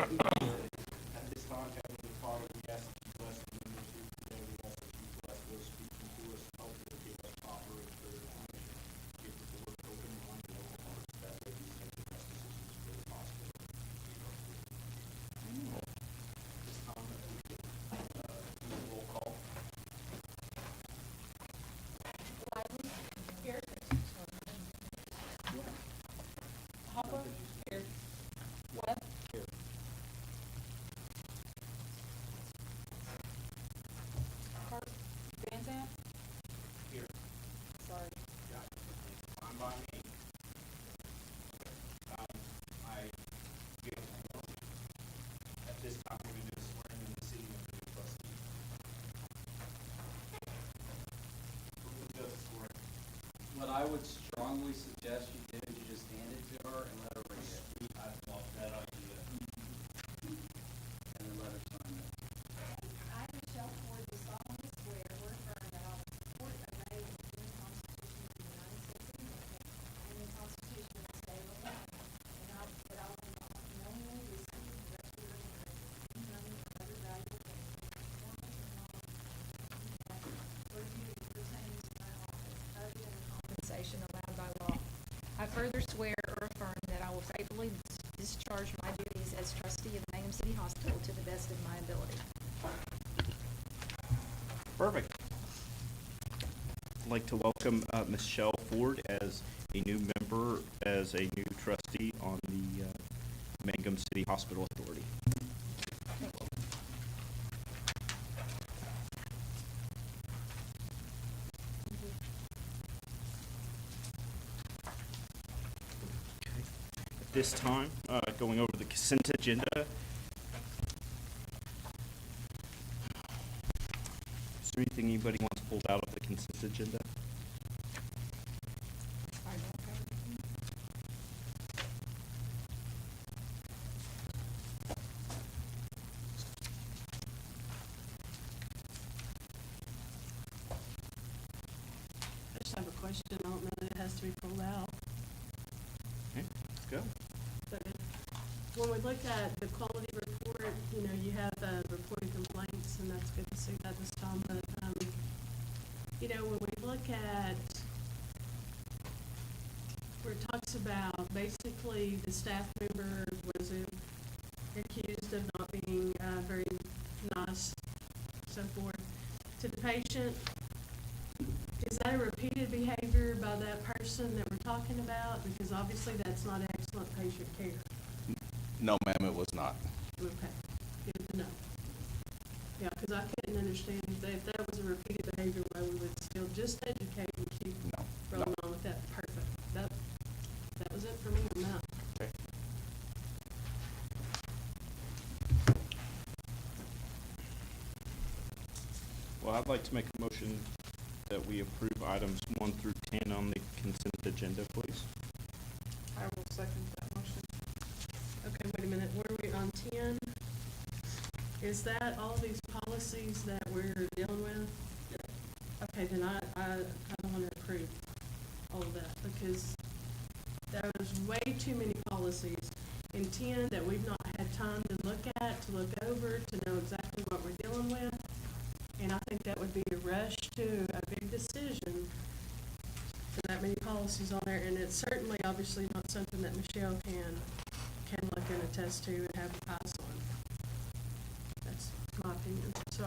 At this time, Heavenly Father, we ask that you bless the ministry today. We ask that you bless those speaking to us, help them give us proper and clear information. Give the board open mind and open hearts, that way we make the best decisions for the hospital. This time, that we should do a roll call. Here. Hopper. Here. Webb. Here. Van Zandt. Here. Sorry. Yeah. Fine by me. I give at this time we're going to do a swearing in the city of the trustee. Who does the swearing? What I would strongly suggest you do is you just hand it to her and let her read it. I love that idea. And then let her sign it. I, Michelle Ford, do solemnly swear or affirm that I will support, obey, and defend the Constitution of the United States of America and the Constitution of the State of Ohio, and that I will not knowingly receive, direct, or indirect money or other valuable thing, formal or non-formal, or duty pertaining to my office, other than the compensation allowed by law. I further swear or affirm that I will faithfully discharge my duties as trustee of Mangum City Hospital to the best of my ability. Perfect. I'd like to welcome Michelle Ford as a new member, as a new trustee on the Mangum City Hospital Authority. At this time, going over the consent agenda. Is there anything anybody wants pulled out of the consent agenda? I just have a question. I don't know that it has to be pulled out. Okay, let's go. But when we look at the quality report, you have reported complaints, and that's good to see that this time. But, when we look at where it talks about basically the staff member was accused of not being very nice, so forth, to the patient. Is that a repeated behavior by that person that we're talking about? Because obviously that's not excellent patient care. No, ma'am, it was not. Okay, good to know. Yeah, because I couldn't understand if that was a repeated behavior, why we would still just educate and keep No. rolling on with that. Perfect. That was it for me on that. Okay. Well, I'd like to make a motion that we approve items 1 through 10 on the consent agenda, please. I will second that motion. Okay, wait a minute. Where are we on 10? Is that all these policies that we're dealing with? Yeah. Okay, then I don't want to approve all of that because there's way too many policies in 10 that we've not had time to look at, to look over, to know exactly what we're dealing with. And I think that would be a rush to a big decision for that many policies on there. And it's certainly, obviously, not something that Michelle can look and attest to and have a pass on. That's my opinion. So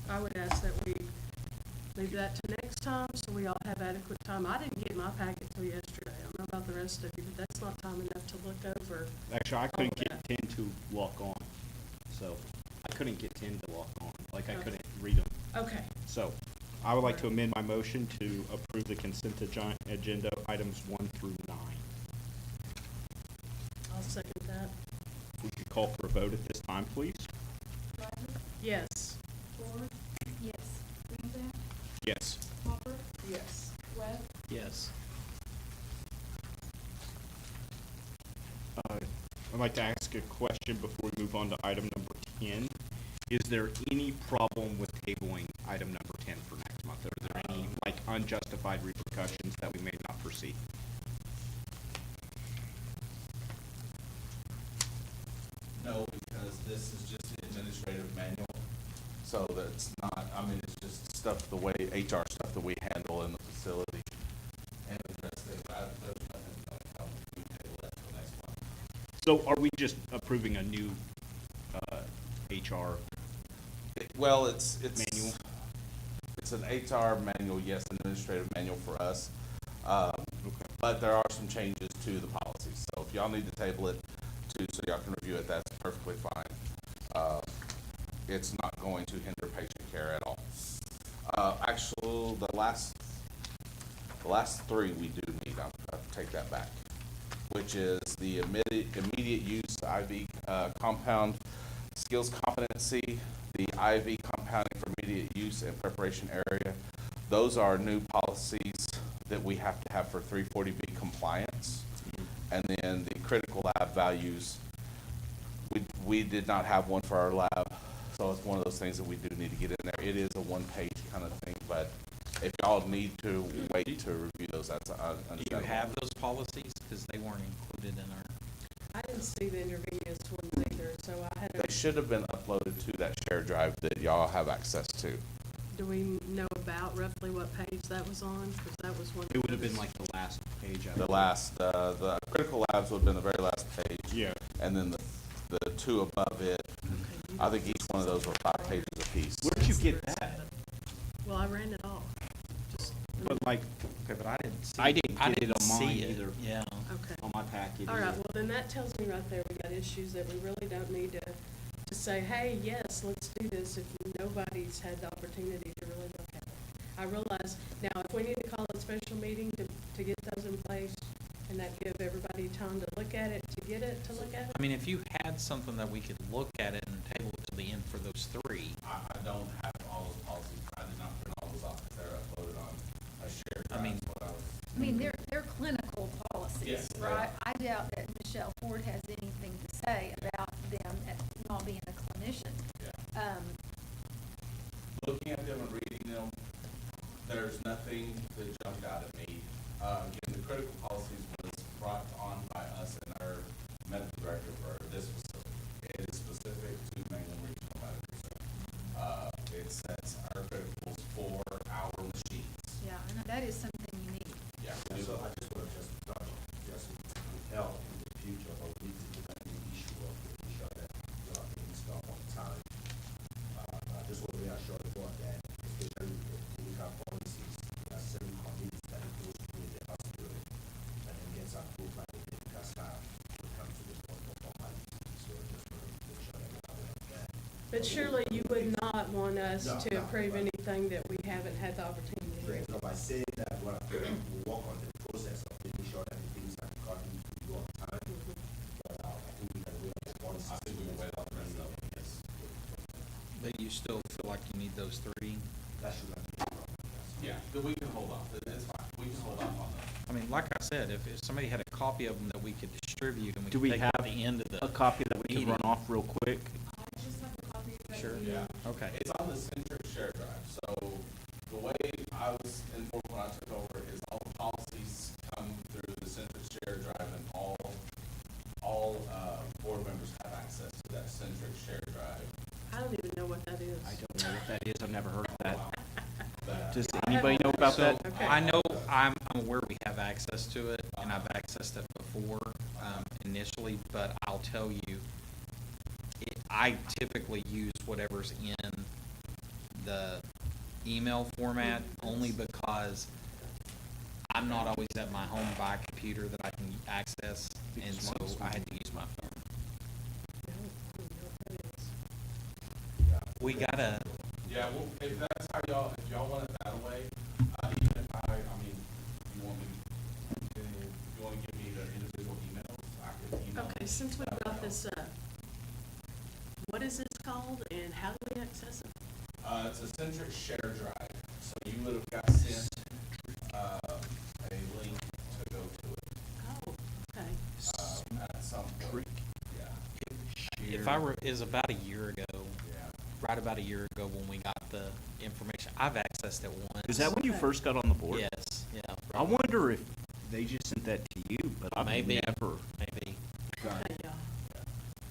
I would ask that we leave that to next time so we all have adequate time. I didn't get my packet till yesterday. I don't know about the rest of you, but that's not time enough to look over. Actually, I couldn't all get that. 10 to lock on, so I couldn't get 10 to lock on. Like, I Okay. couldn't read them. Okay. So I would like to amend my motion to approve the consent agenda items 1 through 9. I'll second that. We could call for a vote at this time, please. Yes. Ford. Yes. Van Zandt. Yes. Hopper. Yes. Webb. Yes. I'd like to ask a question before we move on to item number 10. Is there any problem with tabling item number 10 for next month? Are there any unjustified repercussions that we may not foresee? No, because this is just the administrative manual. So that's not, I mean, it's just stuff, the way, HR stuff that we handle in the facility. And address things, there's nothing like how we table that for the next one. So are we just approving a new, HR? Well, it's. Manual? It's an HR manual, yes, an administrative manual for us. Okay. But there are some changes to the policies, so if y'all need to table it too, so y'all can review it, that's perfectly fine. It's not going to hinder patient care at all. Actually, the last three we do need, I'll take that back, which is the immediate use IV compound skills competency, the IV compounding for immediate use and preparation area. Those are new policies that we have to have for 340B compliance. And then the critical lab values, we did not have one for our lab, so it's one of those things that we do need to get in there. It is a one-page kind of thing, but if y'all need to wait to review those, that's understandable. Do you have those policies? Because they weren't included in our, I didn't see the intravenous ones either, so I had They should have been uploaded to that shared drive that y'all have access to. do we know about roughly what page that was on? Because that was one. It would have been like the last page. The last, the critical labs would have been the very last page. Yeah. And then the two above it, I think each one of those were 5 pages apiece. Where'd you get that? Well, I ran it off. Just, But like, okay, but I didn't see. I didn't get it on see mine it. either. Yeah. okay. On my packet. All right, either. well, then that tells me right there, we got issues that we really don't need to say, hey, yes, let's do this, if nobody's had the opportunity to really look at it. I realize, now, if we need to call a special meeting to get those in place, and that give everybody time to look at it, to get it, to look at it? I mean, if you had something that we could look at it and table it to the end for those three, I don't have all those policies. I did not print all those off. They're uploaded on a shared I drive. mean- What I was. I mean, they're clinical policies, Yes, they right? are. I doubt that Michelle Ford has anything to say about them, not being a clinician. Yeah. Looking at them and reading them, there's nothing that jumped out at me. Again, the critical policies was brought on by us and our medical director for this facility. It is specific to Mangum Regional Medical Center. It sets our criticals for our machines. Yeah, I know, that is something you need. Yeah. So I just want to just touch, just help in the future, but we need to look at the issue of making sure that we are getting stuff on time. I just want to reassure the board that, especially with the clinical policies, there are certain committees that it goes through the hospital and then gets approved by the medical staff to come to the board for formalities. So I just want to make sure that we are aware of that. But surely you would not want us No, to no, approve right. anything that we haven't had the opportunity to Right, read. so by saying that, what I feel, we work on the process of making sure that the things are gotten to you on time. But I think we can wait on the policies. I think we can wait on the rest of them, yes. but you still feel like you need those three? That should not be a problem. Yeah, then we can hold off. It's fine. We can hold off on them. I mean, like I said, if somebody had a copy of them that we could distribute and we Do could we take it at have the end of the A copy that we can run meeting. off real quick. I just have a copy of that. Sure. Yeah. Okay. It's on the Centric Share Drive, so the way I was informed when I took over is all the policies come through the Centric Share Drive and all board members have access to that Centric Share Drive. I don't even know what that is. I don't know what that is. I've never heard of that. But Does anybody know about that? Okay. I know, I'm aware we have access to it, and I've accessed it before, initially, but I'll tell you, I typically use whatever's in the email format, only because I'm not always at my home by computer that I can access, and so I had to use my phone. No, I don't know what that is. We gotta, yeah, well, if that's how if y'all want it that way, even if I mean, you want to give me the individual emails, I can email. Okay, since we brought this up, what is this called and how do we access it? It's a Centric Share Drive, so you would have got sent, a link to go to it, Oh, okay. at some point. Yeah, if I were, is about a year ago, yeah. right about a year ago when we got the information, I've accessed it once. Is that when you first got on the board? Yes, yeah. I wonder if they just sent that to you, but I've Maybe. never. Maybe. got Okay, it. yeah.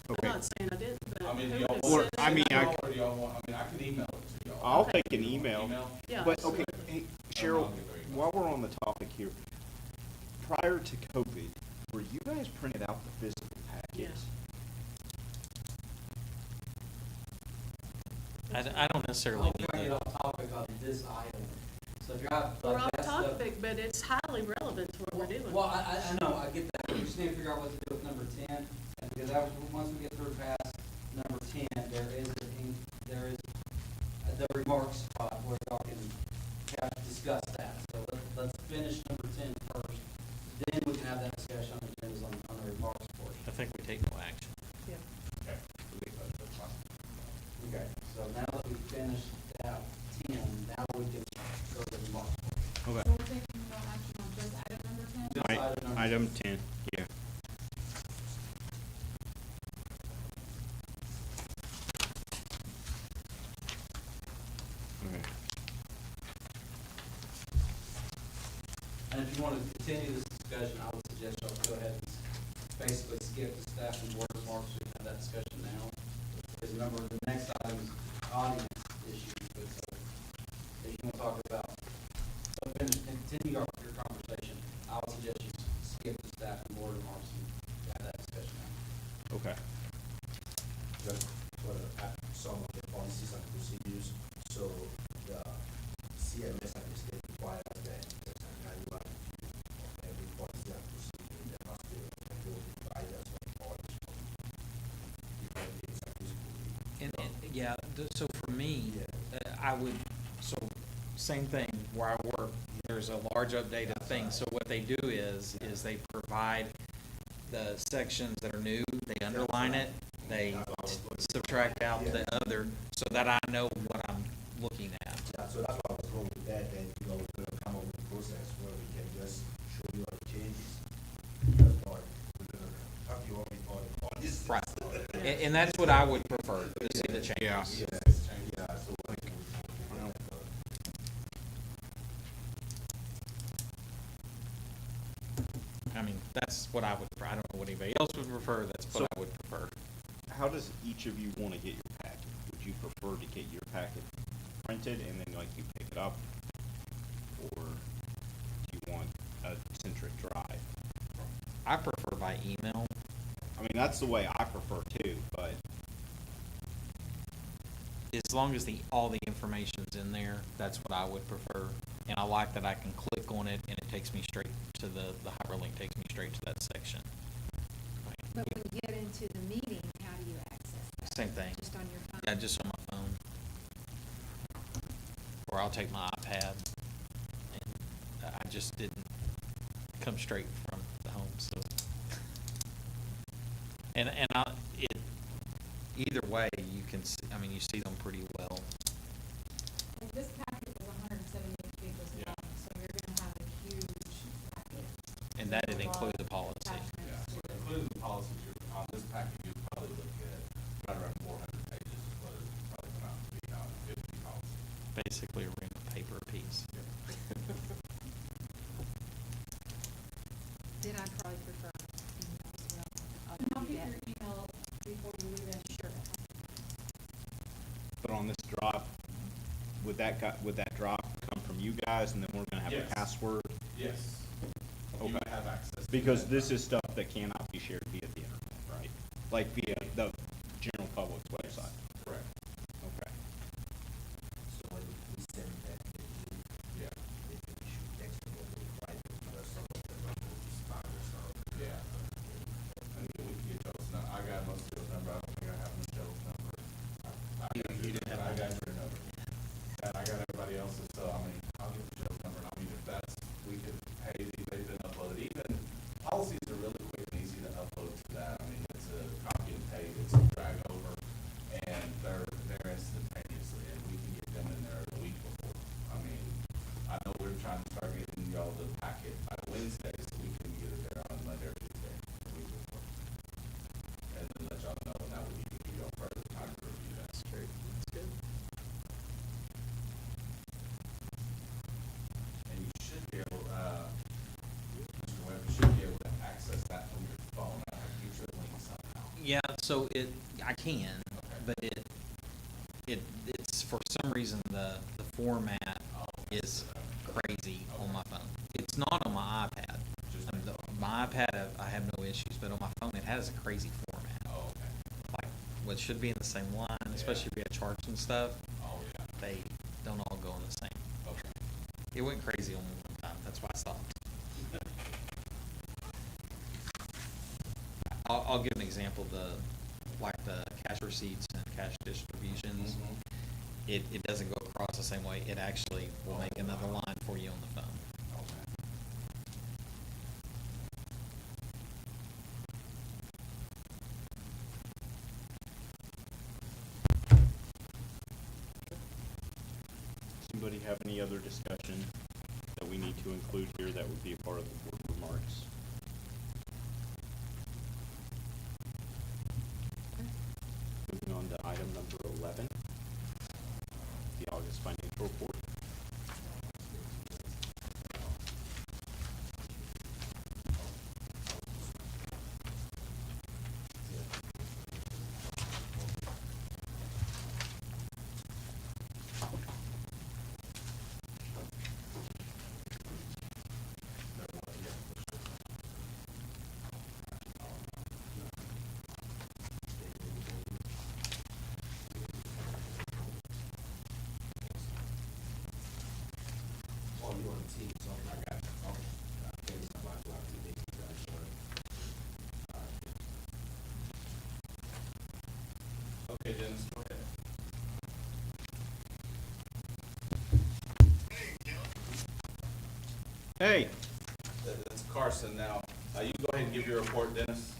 Okay. I'm not saying I didn't, but I mean, do Who y'all would want, send I mean, I- or do y'all want, I mean, I can email it to y'all. I'll Okay. take an email. Yeah. But, okay, hey, Cheryl, I'll get their email. while we're on the topic here, prior to COVID, were you guys printed out the physical packets? I don't necessarily I'll need bring it to. off topic on this item. So if you're out, We're like off that stuff. topic, but it's highly relevant to what we're doing. Well, I know, I get that, we just need to figure out what to do with number 10, and because that was, once we get through past number 10, there is the remarks spot where y'all can discuss that. So let's finish number 10 first, then we can have that discussion on the agendas on the remarks portion. I think we take no action. Yeah. Okay. That's fine. Okay, so now that we've finished that 10, now we can go to the remarks portion. Okay. So we're taking no action on just item number 10? Just item number Item 10, yeah. Okay. And if you want to continue this discussion, I would suggest y'all go ahead and basically skip the staff and board remarks, we can have that discussion now. Because remember, the next item is audience issues, but so, if you want to talk about, so continue your conversation, I would suggest you skip the staff and board remarks and have that discussion now. Okay. Just for some of the policies and procedures, so the CMS and the state requires that there's an annual review of every policy and procedure in the hospital, and they will provide us with knowledge from different things at this school. Yeah, so for me, I would, so same thing where I work, there's a large updated thing. So what they do is they provide the sections that are new, they underline it, they subtract out the other, so that I know what I'm looking at. Yeah, so that's why I was going with that, and, you know, we're gonna come up with a process where we can just show you all the changes. Because, Lord, we're gonna have you all this. Right. And that's what I would prefer, to see the changes. Yeah. Yeah, so like, I mean, that's what I would, I don't know what anybody else would prefer, that's what I would prefer. How does each of you want to get your packet? Would you prefer to get your packet printed and then like you pick it up? Or do you want a centric drive? I prefer by email. I mean, that's the way I prefer too, but As long as all the information's in there, that's what I would prefer. And I like that I can click on it and it takes me straight to the hyperlink takes me straight to that section. But when you get into the meeting, how do you access that? Same thing. Just on your phone? Yeah, just on my phone. Or I'll take my iPad. And I just didn't come straight from the home, so. And either way, you can, I mean, you see them pretty well. Well, this packet was 178 gig as well, so you're gonna have a huge packet. And that didn't include the policy. Attachments. Yeah, so including the policies, on this packet, you'd probably look at right around 400 pages, is what it's probably come out to be on 50 policies. Basically a ream of paper apiece. Then I'd probably prefer email as well. And I'll get your email before you leave in. Sure. but on this drive, would that drive come from you guys and then we're gonna have Yes. a password? Yes. You Okay. would have access. to Because that. this is stuff that cannot be shared via the internet, right? Like via the general public's website. Correct. Okay. so when we send that, Yeah. they can issue text to them, right, because some of them are standards are. Yeah. And we can get Joe's number. I got most of Joe's number. I don't think I have Michelle's number. You didn't have. I got your number. And I got everybody else's, so I mean, I'll give Michelle's number. And I mean, if that's, we could pay they've been uploaded. Even policies are really quick and easy to upload to that. I mean, it's a copy and paste, it's a drag over, and they're instantaneously, and we can get them in there the week before. I mean, I know we're trying to start getting y'all the packet by Wednesday, so we can get it there on Monday or Tuesday, the week before. And then let y'all know, and that would give y'all further time to review that. That's true. That's good. And you should be able, Mr. Webb, you should be able to access that from your phone. I have to get you a link somehow. Yeah, so I can. for some reason, the format is crazy on my phone. It's not on my iPad. My iPad, I have no issues, but on my phone, it has a crazy format. Oh, okay. Like, what should be in the same line, especially if we have charts and stuff, Oh, yeah. they don't all go in the same. Okay. It went crazy on me one time. That's why I stopped. I'll give an example. The cash receipts and cash distributions, Mhm. it doesn't go across the same way. It actually will make another line for you on the phone. Okay. Does anybody have any other discussion that we need to include here that would be a part of the board remarks? Moving on to item number 11, the August financial report. Oh, you want to see something? I got you. Okay. Maybe somebody will have to make it done, sure. Okay, Dennis, go ahead. Hey, That's Carson now. You go ahead and give your report, Dennis.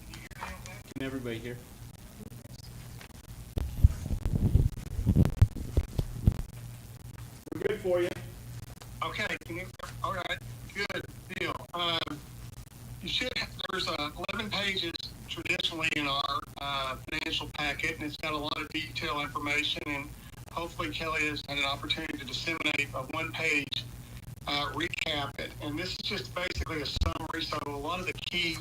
can everybody hear? We're good for you. Okay, all right, good deal. You should, there's 11 pages traditionally in our financial packet, and it's got a lot of detailed information, and hopefully Kelly has had an opportunity to disseminate a one-page recap. And this is just basically a summary, so a lot of the key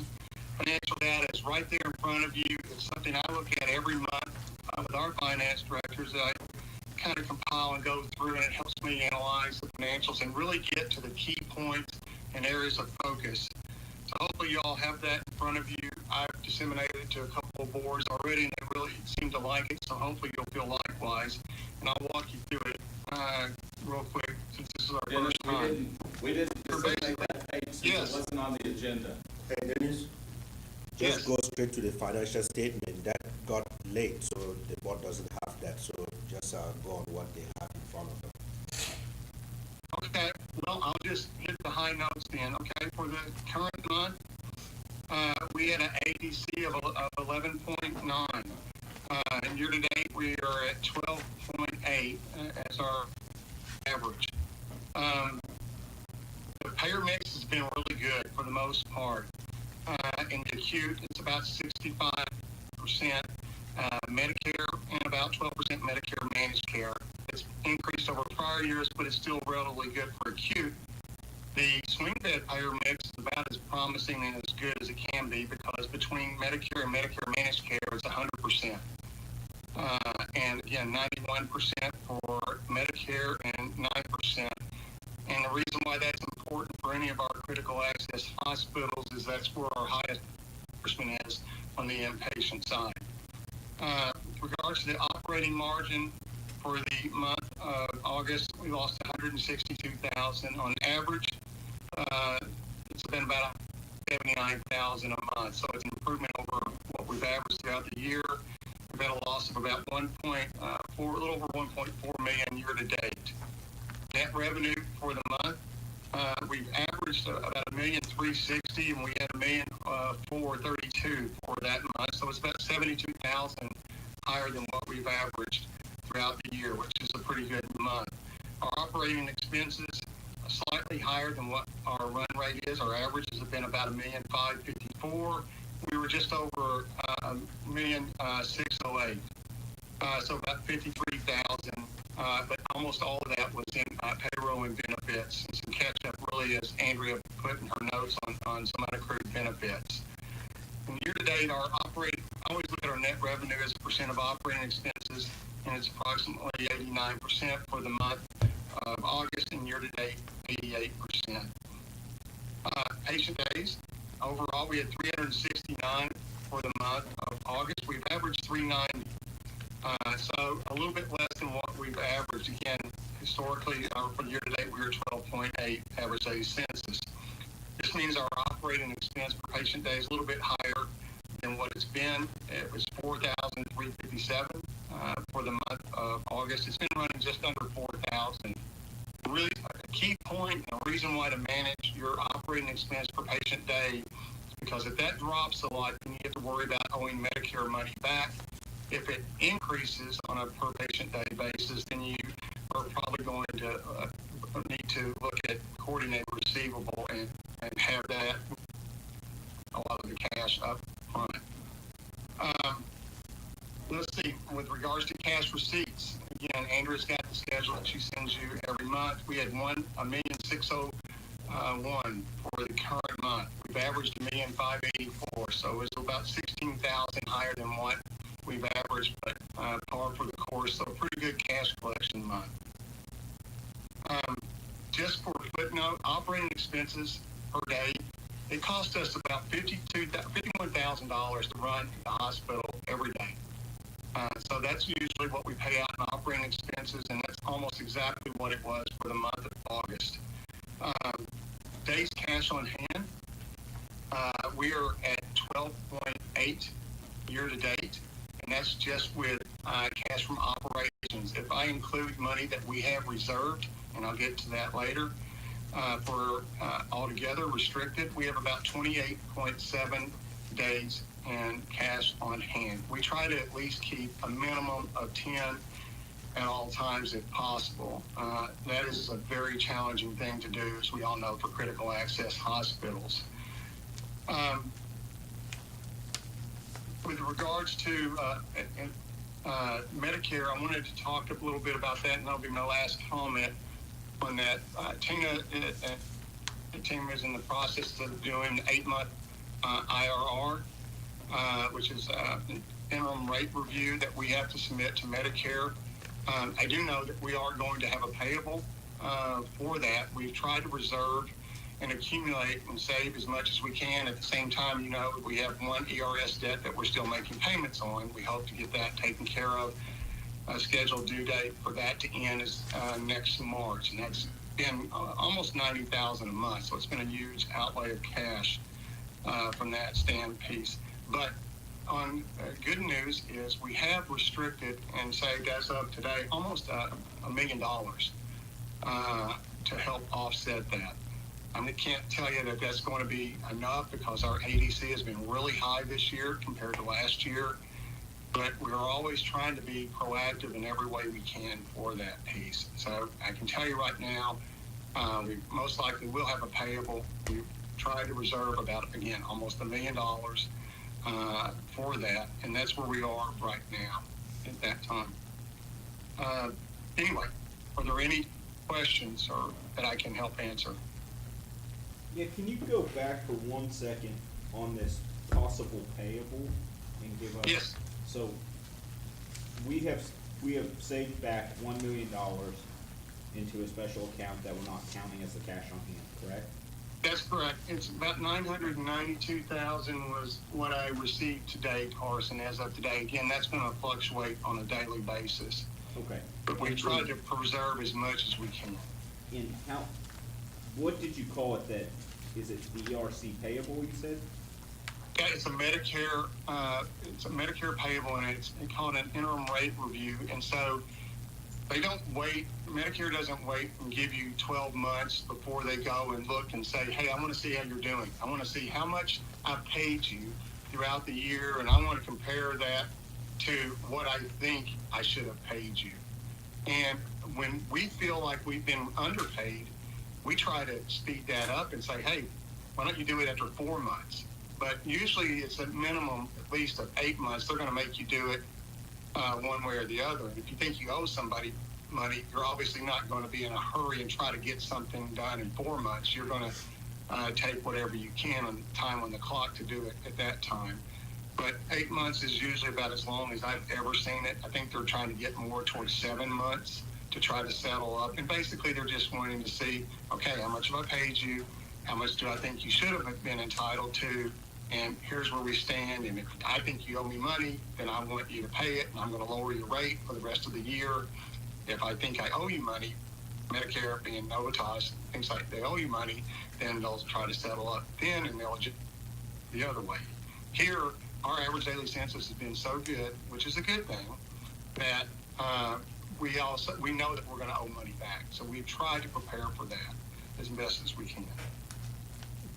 financial data is right there in front of you. It's something I look at every month with our finance directors that I kind of compile and go through, and it helps me analyze the financials and really get to the key points and areas of focus. So hopefully you all have that in front of you. I've disseminated it to a couple of boards already, and they really seem to like it, so hopefully you'll feel likewise. And I'll walk you through it real quick, since this is our Dennis, first time. we didn't disseminate that page since Yes. it wasn't on the agenda. Hey, Dennis, Yes. just go straight to the financial statement. That got late, so the board doesn't have that, so just go on what they have in front of them. Okay, well, I'll just hit the high notes then. Okay, for the current month, we had an ADC of 11.9. And year to date, we are at 12.8 as our average. The payer mix has been really good for the most part. In the acute, it's about 65% Medicare and about 12% Medicare managed care. It's increased over prior years, but it's still relatively good for acute. The swing bed payer mix is about as promising and as good as it can be, because between Medicare and Medicare managed care, it's 100%. And again, 91% for Medicare and 9%. And the reason why that's important for any of our critical access hospitals is that's where our highest reimbursement is on the inpatient side. With regards to the operating margin for the month of August, we lost $162,000 on average. It's been about $79,000 a month, so it's an improvement over what we've averaged throughout the year. We've had a loss of about a little over 1.4 million year to date. Net revenue for the month, we've averaged about $1,360,000, and we had $1,432,000 for that month. So it's about $72,000 higher than what we've averaged throughout the year, which is a pretty good month. Our operating expenses are slightly higher than what our run rate is. Our averages have been about $1,554,000. We were just over $1,608,000. So about $53,000, but almost all of that was in payroll and benefits, and some catch up really, as Andrea put in her notes, on some unaccrued benefits. And year to date, I always look at our net revenue as a percent of operating expenses. and it's approximately 89% for the month of August, and year-to-date, 88%. Patient days, overall, we had 369 for the month of August. We've averaged 390. So a little bit less than what we've averaged. Again, historically, for the year-to-date, we were 12.8 average daily census. This means our operating expense per patient day is a little bit higher than what it's been. It was 4,357 for the month of August. It's been running just under 4,000. Really, a key point and a reason why to manage your operating expense per patient day is because if that drops a lot, then you have to worry about owing Medicare money back. If it increases on a per patient day basis, then you are probably going to need to look at coordinated receivable and have that, a lot of the cash up front. Let's see, with regards to cash receipts, again, Andrea's got the schedule that she sends you every month. We had $1,601,000 for the current month. We've averaged $1,584,000, so it's about 16,000 higher than what we've averaged, but par for the course, so pretty good cash collection month. Just for a footnote, operating expenses per day, it costs us about $51,000 to run the hospital every day. So that's usually what we pay out in operating expenses, and that's almost exactly what it was for the month of August. Days cash on hand, we are at 12.8 year to date, and that's just with cash from operations. If I include money that we have reserved, and I'll get to that later, for altogether restricted, we have about 28.7 days in cash on hand. We try to at least keep a minimum of 10 at all times if possible. That is a very challenging thing to do, as we all know, for critical access hospitals. With regards to Medicare, I wanted to talk a little bit about that, and that'll be my last comment on that. Tina is in the process of doing 8-month IRR, which is an interim rate review that we have to submit to Medicare. I do know that we are going to have a payable for that. We've tried to reserve and accumulate and save as much as we can. At the same time, you know, we have one ERS debt that we're still making payments on. We hope to get that taken care of. Scheduled due date for that to end is next March, and that's been almost $90,000 a month. So it's been a huge outlay of cash from that stand piece. But on good news is we have restricted and saved as of today almost $1 million to help offset that. I can't tell you that that's going to be enough because our ADC has been really high this year compared to last year. But we're always trying to be proactive in every way we can for that piece. So I can tell you right now, we most likely will have a payable. We've tried to reserve about, again, almost $1 million for that, and that's where we are right now at that time. Anyway, are there any questions or that I can help answer? Yeah, can you go back for 1 second on this possible payable and give us? Yes. So we have saved back $1 million into a special account that we're not counting as the cash on hand, correct? That's correct. It's about $992,000 was what I received today, Carson, as of today. Again, that's going to fluctuate on a daily basis. Okay. But we try to preserve as much as we can. And what did you call it that, is it the ERC payable, you said? Yeah, it's a Medicare payable, and they call it an interim rate review. And so they don't wait, Medicare doesn't wait and give you 12 months before they go and look and say, hey, I want to see how you're doing. I want to see how much I've paid you throughout the year, and I want to compare that to what I think I should have paid you. And when we feel like we've been underpaid, we try to speed that up and say, hey, why don't you do it after 4 months? But usually it's a minimum, at least of 8 months. They're going to make you do it one way or the other. And if you think you owe somebody money, you're obviously not going to be in a hurry and try to get something done in 4 months. You're going to take whatever you can on time on the clock to do it at that time. but 8 months is usually about as long as I've ever seen it. I think they're trying to get more towards 7 months to try to settle up. And basically, they're just wanting to see, okay, how much have I paid you? How much do I think you should have been entitled to? And here's where we stand. And if I think you owe me money, then I want you to pay it, and I'm going to lower your rate for the rest of the year. If I think I owe you money, Medicare being notarized, things like they owe you money, then they'll try to settle up then, and they'll just the other way. Here, our average daily census has been so good, which is a good thing, that we know that we're going to owe money back. So we've tried to prepare for that as best as we can.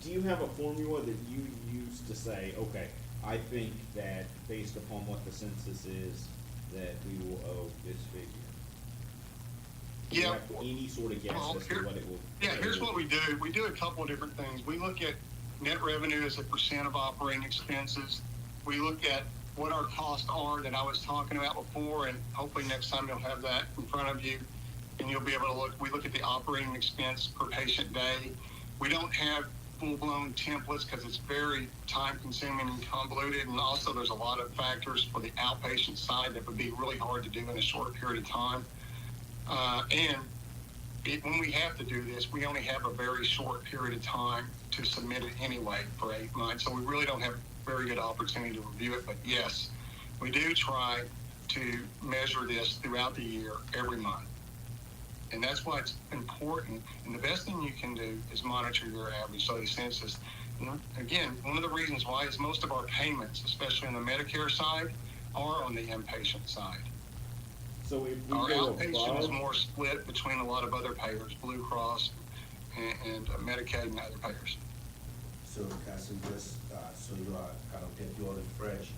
Do you have a formula that you use to say, okay, I think that based upon what the census is, that we will owe this figure? Do you Yeah. have any sort of guess as to what it will? Yeah, here's what we do. We do a couple of different things. We look at net revenue as a percent of operating expenses. We look at what our costs are that I was talking about before, and hopefully next time you'll have that in front of you, and you'll be able to look. We look at the operating expense per patient day. We don't have full-blown templates because it's very time-consuming and convoluted, and also there's a lot of factors for the outpatient side that would be really hard to do in a short period of time. When we have to do this, we only have a very short period of time to submit it anyway for 8 months, so we really don't have very good opportunity to review it. But yes, we do try to measure this throughout the year, every month. And that's why it's important. And the best thing you can do is monitor your average daily census. And again, one of the reasons why is most of our payments, especially on the Medicare side, are on the inpatient side. So if we Our go outpatient is above, more split between a lot of other payers, Blue Cross and Medicaid and other payers. So, Cassie, just so you are kind of get you all fresh,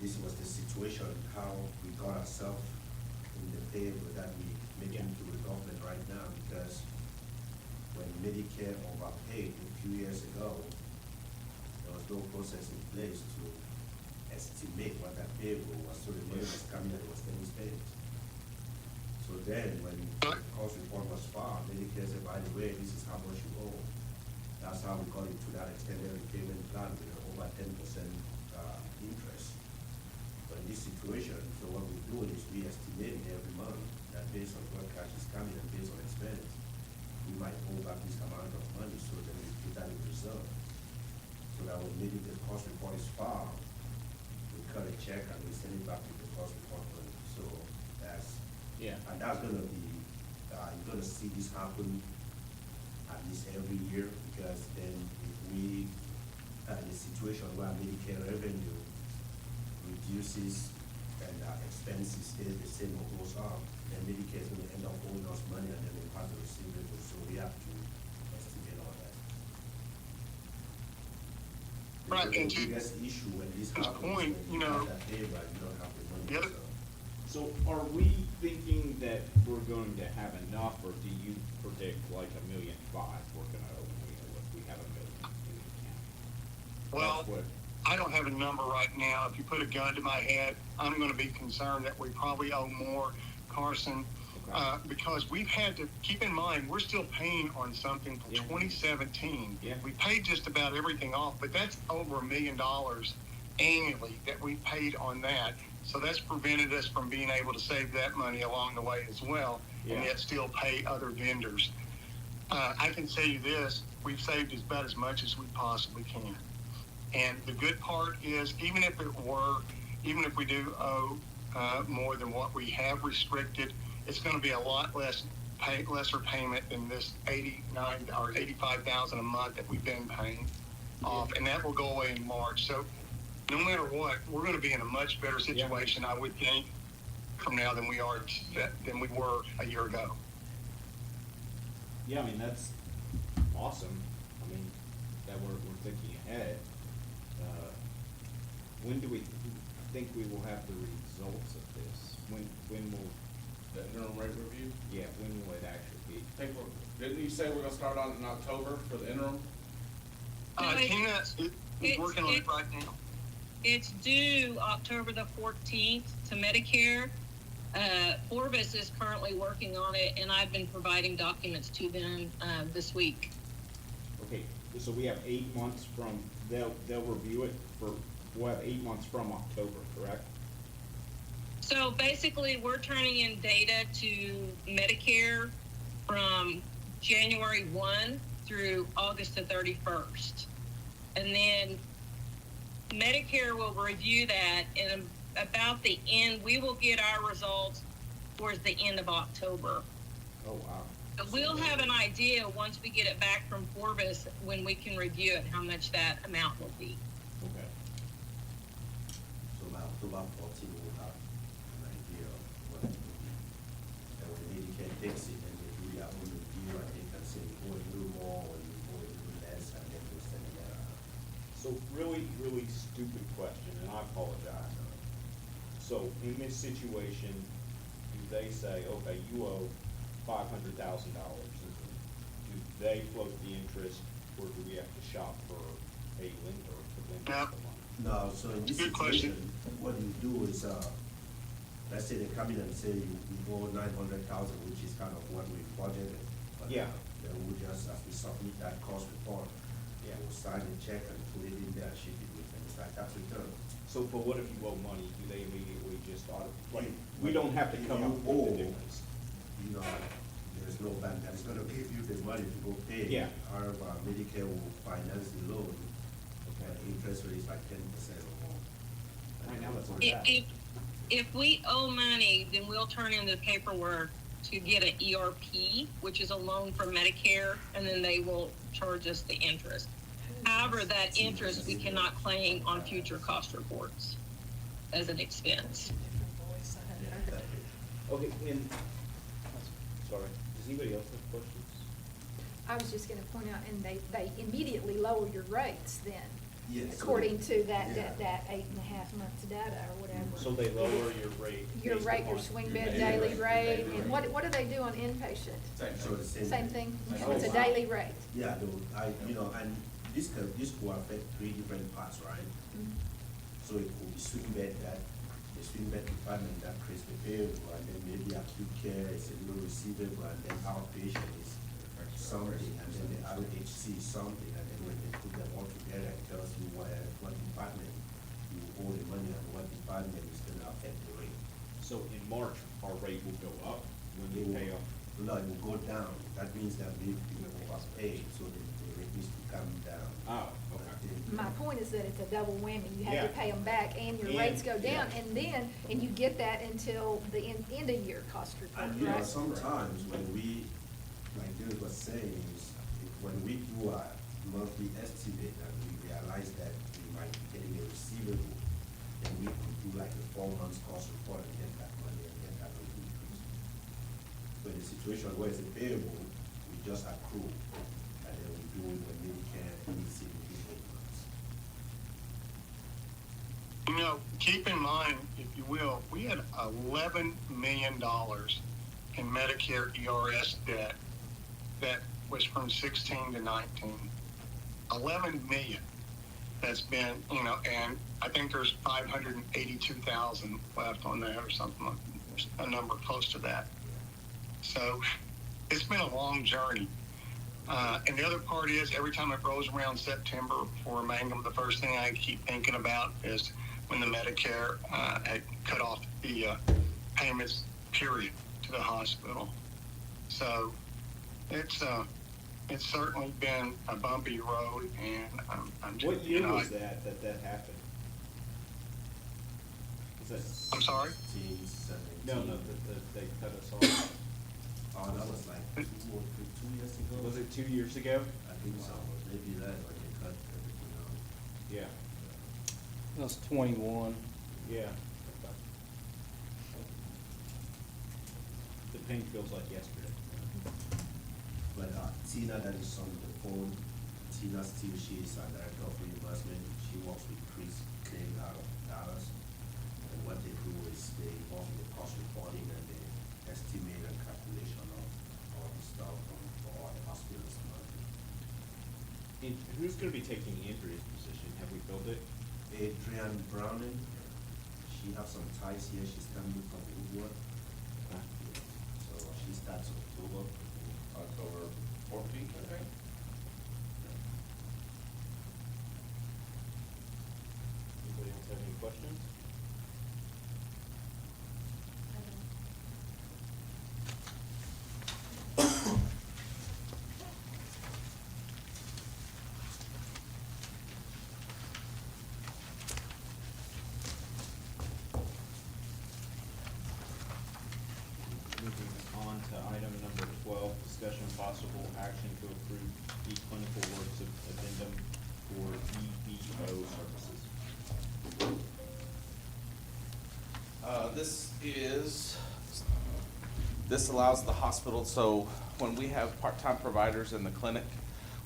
this was the situation, how we got ourselves in the table that we making to the government right now, because when Medicare overpaid a few years ago, there was no process in place to estimate what that payroll was, so the money was coming and it was getting spent. So then, when the cost report was filed, Medicare said, by the way, this is how much you owe. That's how we got into that extended repayment plan with over 10% interest. But in this situation, so what we're doing is we estimating every month that based on what cash is coming and based on expense, we might owe back this amount of money, so then we put that in reserve. So that when maybe the cost report is filed, we cut a check and we send it back to the cost report money. So that's, and that's gonna be, you're gonna see this happen at least every year, because then if we are in a situation where Medicare revenue reduces and expenses stay the same or goes up, then Medicare is gonna end up owing us money and then we have to receive it, so we have to estimate all that. Right, and The to biggest issue when this this happens, point, when you know, have that pay, right, you don't have the money. the other- so are we thinking that we're going to have enough, or do you predict like 1.5 million we're gonna owe, if we have 1 million in the account? well, That's what- I don't have a number right now. If you put a gun to my head, I'm gonna be concerned that we probably owe more, Carson, Okay. because we've had to, keep in mind, we're still paying on something from Yeah. 2017. Yeah. We paid just about everything off, but that's over $1 million annually that we paid on that. So that's prevented us from being able to save that money along the way as well, and Yeah. yet still pay other vendors. I can tell you this, we've saved about as much as we possibly can. And the good part is, even if we do owe more than what we have restricted, it's going to be a lot lesser payment than this 89 or 85,000 a month that we've been paying off, and that will go away in March. So no matter what, we're going to be in a much better situation, I would think, from now than we were a year ago. Yeah, I mean, that's awesome. I mean, that we're thinking ahead. When do we think we will have the results of this? When will, The interim rate review, when will it actually be? I think didn't you say we're gonna start on it in October for the interim? Tina is working on it right now. It's due October the 14th to Medicare. Forbes is currently working on it, and I've been providing documents to them this week. Okay, so we have 8 months from, they'll review it for we'll have 8 months from October, correct? So basically, we're turning in data to Medicare from January 1 through August the 31st. And then Medicare will review that, and about the end, we will get our results towards the end of October. Oh, wow. But we'll have an idea once we get it back from Forbes, when we can review it, how much that amount will be. Okay. So by October 14, we'll have an idea of what it will be. And when Medicare takes it and they do their own review, and they can say, go a little more, or you go a little less, and then they'll send it out. So really, really stupid question, and I apologize. So in this situation, do they say, okay, you owe $500,000? Do they float the interest, or do we have to shop for a lender to lend us the money? No, so in this Good question. situation, what you do is, let's say they come in and say you owe 900,000, which is kind of what we budgeted. But, Yeah. Then we just, as we submit that cost report, Yeah. we'll sign a check and put it in there and ship it with them. It's like tax return. So for what if you owe money, do they immediately just like, we don't have to If come you up with owe, the difference? You know, there's no bank that is gonna give you the money to go pay. Yeah. However, Medicare will finance the loan, and the interest rate is like 10% or more. Right now, that's not If, bad. if we owe money, then we'll turn in the paperwork to get an ERP, which is a loan from Medicare, and then they will charge us the interest. However, that interest we cannot claim on future cost reports as an expense. Okay, and, sorry, does anybody else have questions? I was just gonna point out, and they immediately lower your rates then, Yes. according to that, Yeah. that 8.5 months data or whatever. So they lower your rate? Your based rate, upon your swing your bed daily daily rate, and what do they do on inpatient? So the Same thing, Oh, it's a wow. daily rate. Yeah, and this could affect 3 different parts, right? So it could be swing bed that, the swing bed department that creates the payable, and then maybe acute care is a little receivable, and then outpatient is something, and then the RHC is something, and then when they put them all together, it tells you what department you owe the money and what department is gonna affect the rate. So in March, our rate will go up when It you will- pay off. No, it will go down. That means that we overpaid, so the rate needs to come down. Oh, okay. My point is that it's a double whammy, you have Yeah. to pay them back and your And- rates go down, yeah. and you get that until the end of year cost report, And you know, right? sometimes when we, like Derek was saying, is when we do a monthly estimate and we realize that we might be getting a receivable, then we could do like a 4 months cost report and get that money and get that rate increase. But in a situation where it's a payable, we just accrue, and then we do it when Medicare needs it within 8 months. You know, keep in mind, if you will, we had $11 million in Medicare ERS debt that was from 16 to 19. 11 million that's been, you know, and I think there's 582,000 left on that or something, a number close to that. So it's been a long journey. And the other part is, every time it rolls around September for Mangum, the first thing I keep thinking about is when the Medicare had cut off the payments, period, to the hospital. So it's certainly been a bumpy road, and I'm just, What year you know, was that happened? Is that, I'm sorry? 16, 17. no, that they cut us off. Oh, that was like 2 years ago. Was it 2 years ago? I think so, maybe that when they cut everything out. Yeah, That's 21. yeah. The pain feels like yesterday. But Tina, that is on the phone, Tina still, she is a director of reimbursement. She works with Chris Clay out of Dallas. And what they do is they involve in the cost reporting and the estimate and calculation of all the stuff for all the hospitals. And who's gonna be taking Andrea's position? Have we filled it? Adrian Browning, she has some ties here. She's coming from Woodward. So she starts October 14th, I think. Anybody questions? Moving on to item number 12, discussion and possible action to approve e-clinical works addendum for EBO services. This allows the hospital, so when we have part-time providers in the clinic,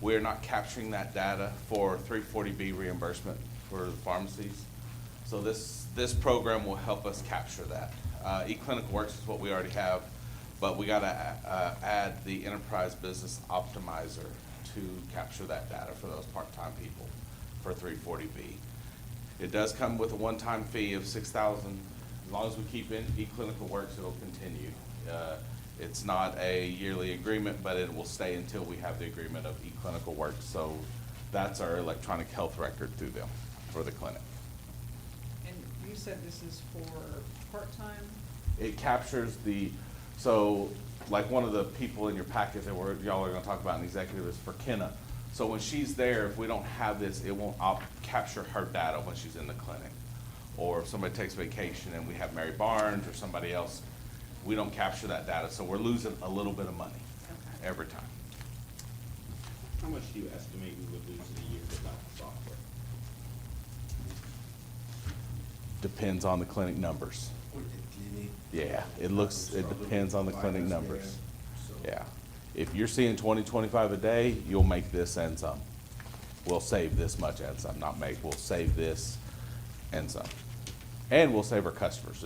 we are not capturing that data for 340B reimbursement for the pharmacies. So this program will help us capture that. eClinical Works is what we already have, but we gotta add the Enterprise Business Optimizer to capture that data for those part-time people for 340B. It does come with a one-time fee of $6,000. As long as we keep in eClinical Works, it'll continue. It's not a yearly agreement, but it will stay until we have the agreement of eClinical Works. So that's our electronic health record through them for the clinic. And you said this is for part-time? It captures so like one of the people in your packet that y'all are gonna talk about in executive is for Kenna. So when she's there, if we don't have this, it won't capture her data when she's in the clinic. Or if somebody takes vacation and we have Mary Barnes or somebody else, we don't capture that data, so we're losing a little bit of money every time. How much do you estimate we would lose in a year without the software? Depends on the clinic numbers. With the clinic. Yeah, it depends on the clinic numbers. So Yeah. If you're seeing 20, 25 a day, you'll make this and some. We'll save this much and some, we'll save this and some. And we'll save our customers.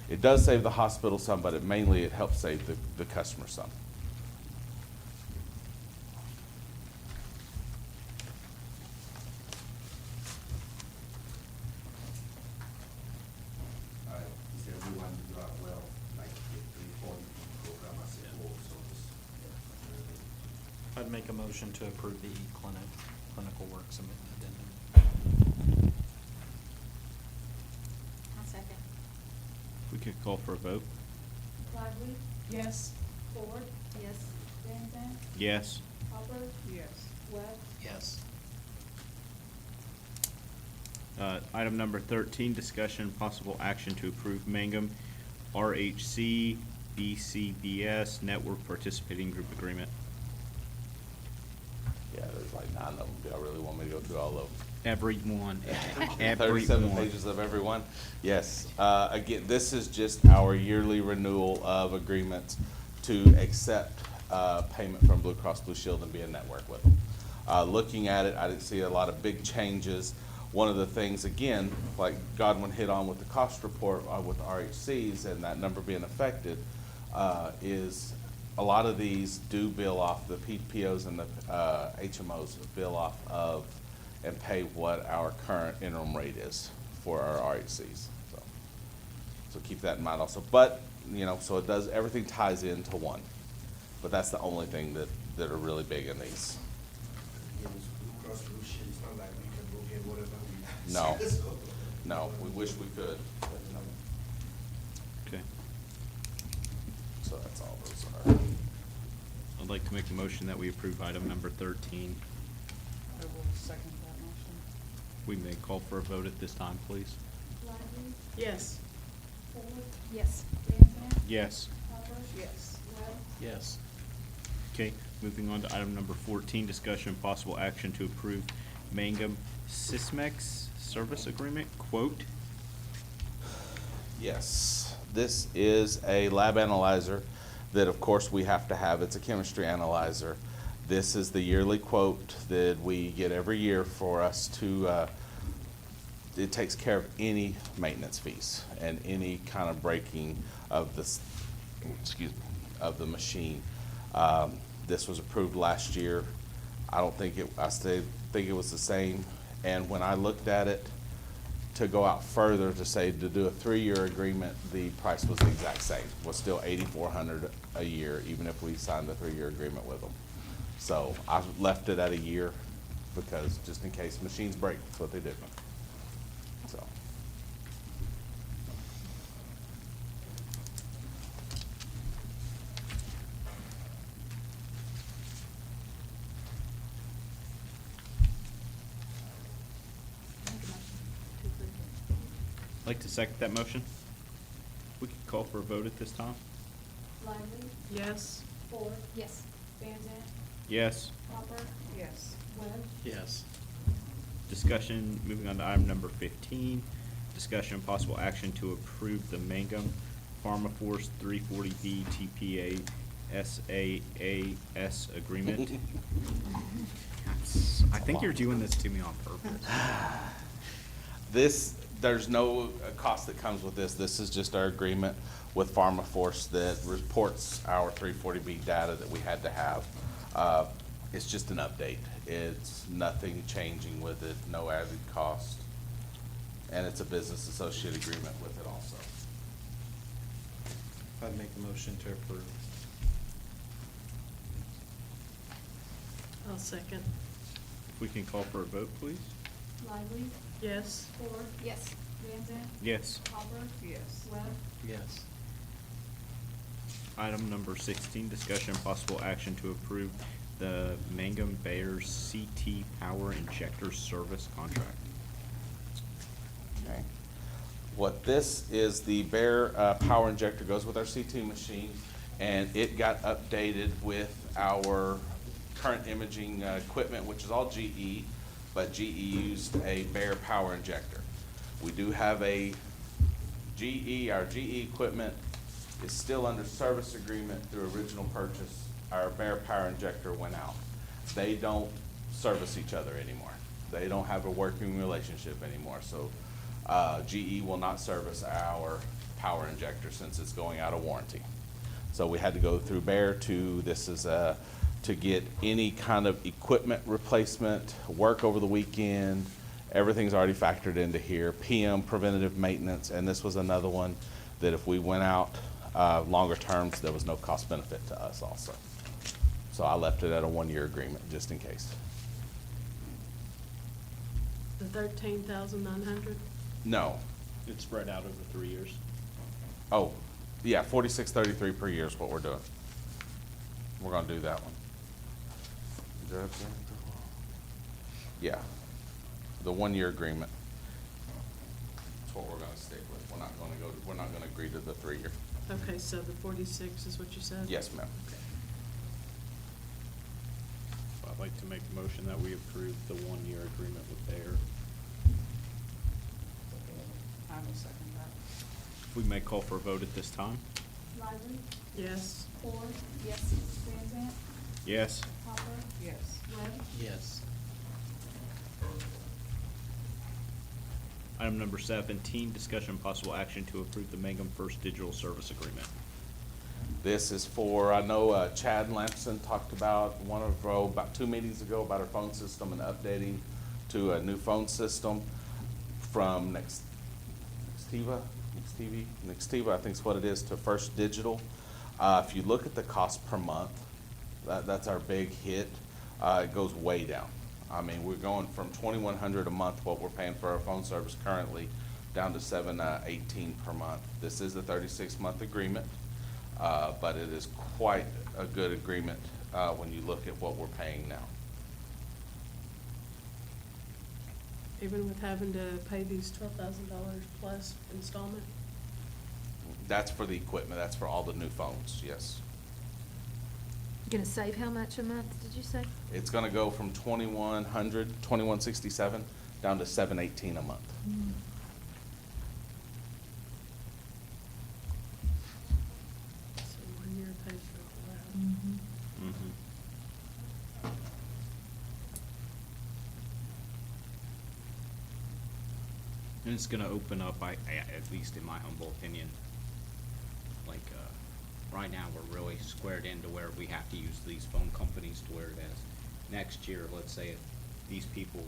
It does save the hospital some, but it helps save the customer some. he said we want to do it well, like the 340 program as a whole, so it's, I'd make a motion to approve the clinical works addendum. I'll second. We could call for a vote. Lively, Yes. Ford, Yes. Van Zandt, Yes. Hopper, Yes. Webb, Yes. Item number 13, discussion and possible action to approve Mangum RHC BCBS Network Participating Group Agreement. Yeah, there's like 9 of them. Do y'all really want me to go through all of them? Everyone. 37 pages of every one? Yes. Again, this is just our yearly renewal of agreements to accept payment from Blue Cross Blue Shield and be a network with them. Looking at it, I didn't see a lot of big changes. One of the things, again, like Godwin hit on with the cost report with RHCs and that number being affected, is a lot of these do bill off, the PPOs and the HMOs bill off of and pay what our current interim rate is for our RHCs. So keep that in mind also. But, so it does, everything ties into one. But that's the only thing that are really big in these. again, it's Blue Cross Blue Shield, it's not like we can go get whatever we. No. So- No, we wish we could. Okay. So that's all those are. I'd like to make a motion that we approve item number 13. I will second that motion. We may call for a vote at this time, please. Lively, Yes. Ford, Yes. Van Zandt, Yes. Hopper, Yes. Webb, Yes. Okay, moving on to item number 14, discussion and possible action to approve Mangum Sysmex Service Agreement, quote. Yes, this is a lab analyzer that of course we have to have. It's a chemistry analyzer. This is the yearly quote that we get every year for us to, it takes care of any maintenance fees and any kind of breaking of this, of the machine. This was approved last year. I think it was the same. And when I looked at it, to go out further to say to do a 3-year agreement, the price was the exact same. Was still $8,400 a year, even if we signed a 3-year agreement with them. So I left it at a year because just in case machines break, that's what they do. So like to second that motion. We could call for a vote at this time. Lively, Yes. Ford, Yes. Van Zant, Yes. Hopper, Yes. Webb, Yes. Discussion, moving on to item number 15, discussion and possible action to approve the Mangum PharmaForce 340B TPA SAAS agreement. I think you're doing this to me on purpose. There's no cost that comes with this. This is just our agreement with PharmaForce that reports our 340B data that we had to have. It's just an update. It's nothing changing with it, no added cost. And it's a business associate agreement with it also. I'd make a motion to approve. I'll second. If we can call for a vote, please. Lively, Yes. Ford, Yes. Van Zant, Yes. Hopper, Yes. Webb, Yes. Item number 16, discussion and possible action to approve the Mangum Bears CT Power Injector Service Contract. Okay. What this is, the Bear power injector goes with our CT machine, and it got updated with our current imaging equipment, which is all GE, but GE used a Bear power injector. We do have a our GE equipment is still under service agreement through original purchase. Our Bear power injector went out. They don't service each other anymore. They don't have a working relationship anymore, so GE will not service our power injector since it's going out of warranty. So we had to go through Bear to get any kind of equipment replacement, work over the weekend. Everything's already factored into here. PM, preventative maintenance, and this was another one that if we went out longer terms, there was no cost benefit to us also. So I left it at a 1-year agreement, just in case. The 13,900? No. It's spread out over 3 years. Oh, yeah, 4633 per year is what we're doing. We're gonna do that one. Yeah, the 1-year agreement. That's what we're gonna stick with. We're not gonna agree to the 3-year. Okay, so the 46 is what you said? Yes, ma'am. Okay. I'd like to make a motion that we approve the 1-year agreement with Bayer. I will second that. We may call for a vote at this time. Lively, Yes. Ford, Yes. Van Zant, Yes. Hopper, Yes. Webb, Yes. Item number 17, discussion and possible action to approve the Mangum First Digital Service Agreement. This is for, I know Chad Lampson talked about about 2 meetings ago about our phone system and updating to a new phone system from Nextiva, I think is what it is, to First Digital. If you look at the cost per month, that's our big hit. It goes way down. I mean, we're going from $2,100 a month, what we're paying for our phone service currently, down to $718 per month. This is a 36-month agreement, but it is quite a good agreement when you look at what we're paying now. Even with having to pay these $12,000 plus installment? That's for the equipment. That's for all the new phones, yes. Gonna save how much a month, did you say? It's gonna go from $2,167 down to $718 a month. So 1 year pays for all that. Mm-hmm. And it's gonna open up, at least in my humble opinion, like, right now, we're really squared into where we have to use these phone companies to where it is. Next year, let's say if these people,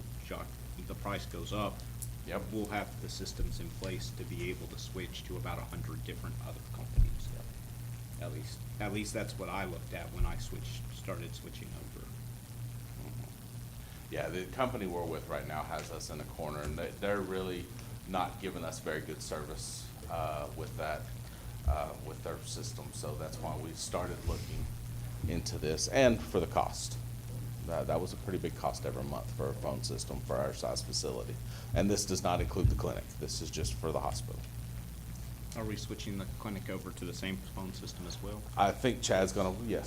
the price goes up, Yep. we'll have the systems in place to be able to switch to about 100 different other companies. At least that's what I looked at when I started switching over. Yeah, the company we're with right now has us in a corner, and they're really not giving us very good service with that, with their system. So that's why we started looking into this, and for the cost. That was a pretty big cost every month for a phone system for our size facility. And this does not include the clinic. This is just for the hospital. Are we switching the clinic over to the same phone system as well? I think Chad's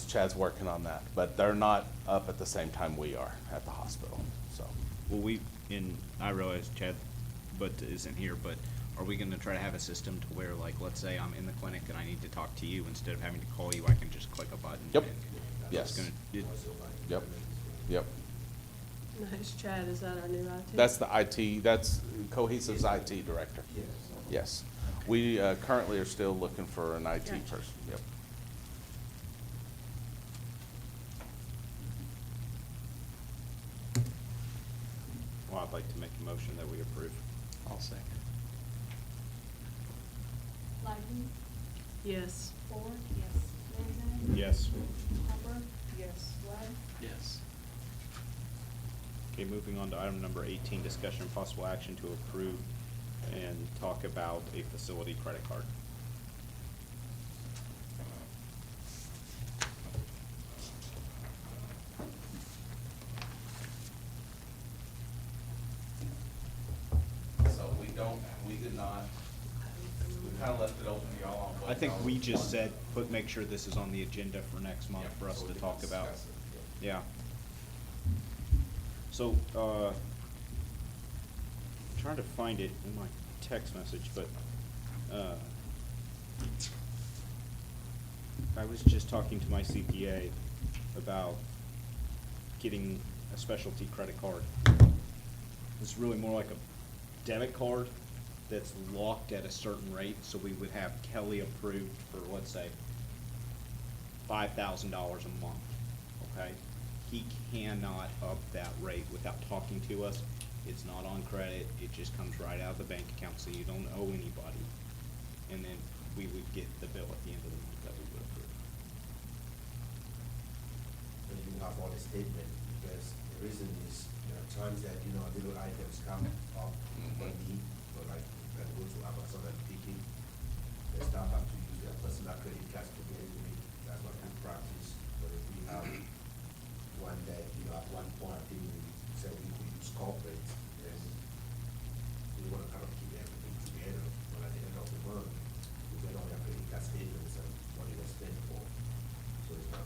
Chad's working on that, but they're not up at the same time we are at the hospital, so. Well, I realize Chad, isn't here, but are we gonna try to have a system to where, like, let's say I'm in the clinic and I need to talk to you, instead of having to call you, I can just click a button? Yep. and Yes. it's gonna- Yep, yep. Nice, Chad, is that our new IT? That's the IT, that's Cohesive's IT director. Yes. We currently are still looking for an IT Gotcha. person, yep. Well, I'd like to make a motion that we approve. I'll second. Lively, Yes. Ford, Yes. Van Zandt, Yes. Hopper, Yes. Webb, Yes. Okay, moving on to item number 18, discussion and possible action to approve and talk about a facility credit card. So we did not, we kind of left it open to y'all on what I think y'all we just wanted. said, make sure this is on the agenda for next month Yeah, for us so we to can talk about. discuss it, Yeah. So, trying to find it in my text message, but, I was just talking to my CPA about getting a specialty credit card. It's really more like a debit card that's locked at a certain rate, so we would have Kelly approved for, let's say, $5,000 a month, okay? He cannot up that rate without talking to us. It's not on credit, it just comes right out of the bank account, so you don't owe anybody. And then we would get the bill at the end of the month that we would approve. When you have all the statement, because the reason is, there are times that, little items come up for me, so like, I go to Amazon and pick it, the staff have to use their personal credit cards to get it to me, that's not good practice, but if we have one that, at one point, I think we said we could use corporate, then we wanna kind of keep everything together, but at the end of the month, we get all their credit card statements and what they were spent for, so it's not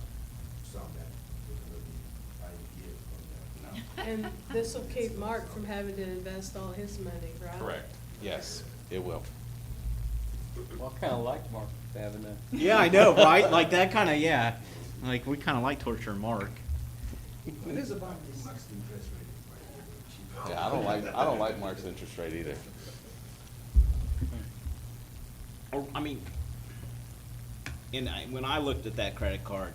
some that we're gonna be buying here from them. No. And this will keep Mark from having to invest all his money, right? Correct, yes, it will. Well, I kinda liked Mark having a. Yeah, I know, right? Like that kinda, yeah. Like, we kinda like torturing Mark. What is about this? Max interest rate is quite cheap. Yeah, I don't like Mark's interest rate either. Or, I mean, when I looked at that credit card,